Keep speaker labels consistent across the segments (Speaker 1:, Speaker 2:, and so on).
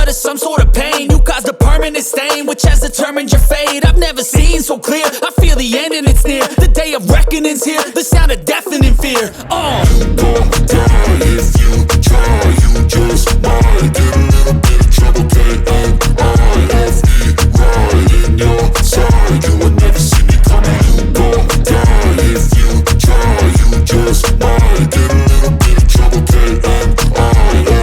Speaker 1: blood is some sort of pain. You caused a permanent stain, which has determined your fate. I've never seen so clear, I feel the end and it's near. The day of reckoning's here, the sound of deafening fear.
Speaker 2: You gon' die if you try, you just might get a little bit of trouble, K-N-I-F-E, right in your side, you will never see me coming. You gon' die if you try, you just might get a little bit of trouble, K-N-I-F-E,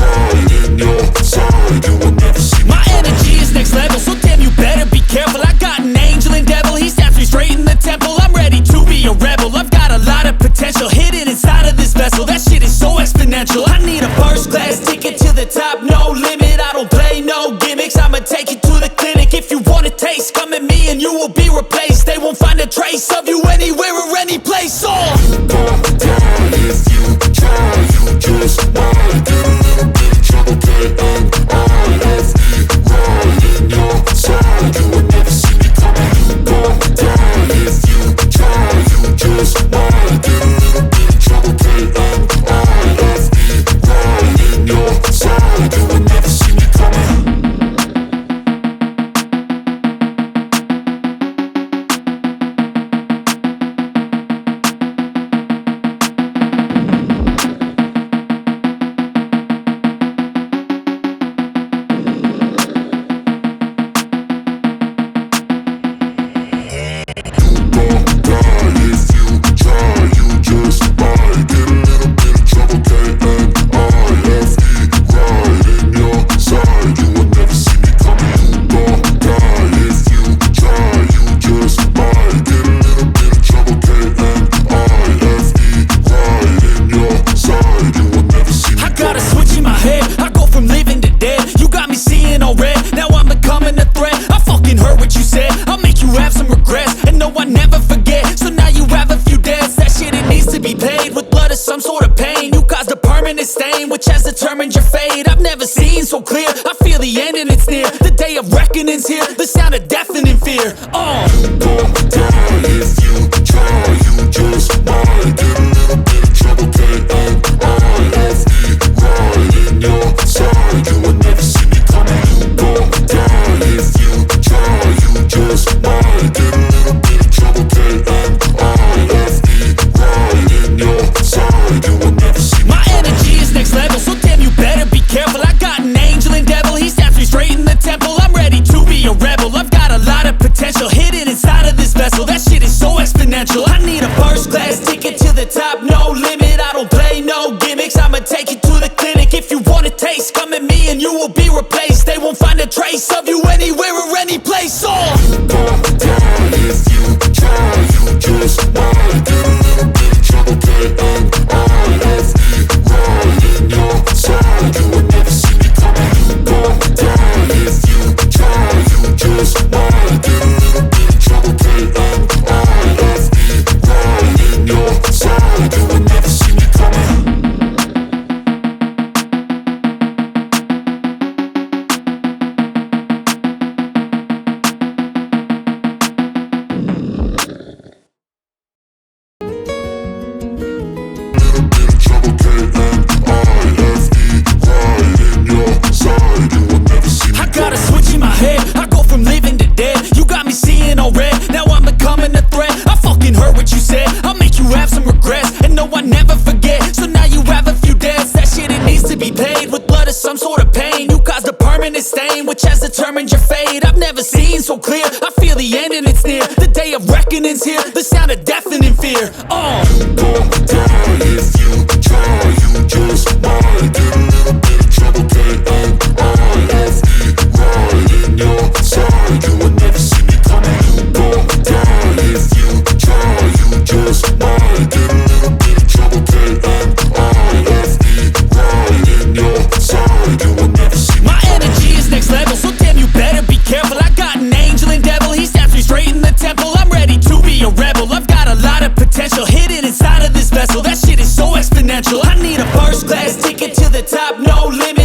Speaker 2: right in your side, you will never see me
Speaker 1: My energy is next level, so damn you better be careful. I got an angel and devil, he snaps me straight in the temple. I'm ready to be a rebel, I've got a lot of potential hidden inside of this vessel. That shit is so exponential. I need a first class ticket to the top, no limit. I don't play no gimmicks, I'ma take you to the clinic. If you want a taste, come at me and you will be replaced. They won't find a trace of you anywhere or any place.
Speaker 2: You gon' die if you try, you just might get a little bit of trouble, K-N-I-F-E, right in your side, you will never see me coming. You gon' die if you try, you just might get a little bit of trouble, K-N-I-F-E, right in your side, you will never see me coming.
Speaker 1: Some sort of pain, you caused a permanent stain, which has determined your fate. I've never seen so clear, I feel the end and it's near. The day of reckoning's here, the sound of deafening fear.
Speaker 2: You gon' die if you try, you just might get a little bit of trouble, K-N-I-F-E, right in your side, you will never see me coming. You gon' die if you try, you just might get a little bit of trouble, K-N-I-F-E, right in your side, you will never see me.
Speaker 1: My energy is next level, so damn you better be careful. I got an angel and devil, he snaps me straight in the temple. I'm ready to be a rebel, I've got a lot of potential hidden inside of this vessel. That shit is so exponential. I need a first class ticket to the top, no limit. I don't play no gimmicks, I'ma take you to the clinic. If you want a taste, come at me and you will be replaced. They won't find a trace of you anywhere or any place.
Speaker 2: You gon' die if you try, you just might get a little bit of trouble, K-N-I-F-E, right in your side, you will never see me coming. You gon' die if you try, you just might get a little bit of trouble, K-N-I-F-E, right in your side, you will never see me coming.
Speaker 1: I got a switch in my head, I go from living to dead. You got me seeing all red, now I'm becoming a threat. I fucking heard what you said, I'll make you have some regrets. And no, I never forget, so now you have a few debts. That shit, it needs to be paid with blood or some sort of pain. You caused a permanent stain, which has determined your fate. I've never seen so clear, I feel the end and it's near. The day of reckoning's here, the sound of deafening fear.
Speaker 2: You gon' die if you try, you just might get a little bit of trouble, K-N-I-F-E, right in your side, you will never see me coming. You gon' die if you try, you just might get a little bit of trouble, K-N-I-F-E, right in your side, you will never see me.
Speaker 1: My energy is next level, so damn you better be careful. I got an angel and devil, he snaps me straight in the temple. I'm ready to be a rebel, I've got a lot of potential hidden inside of this vessel. That shit is so exponential. I need a first class ticket to the top, no limit.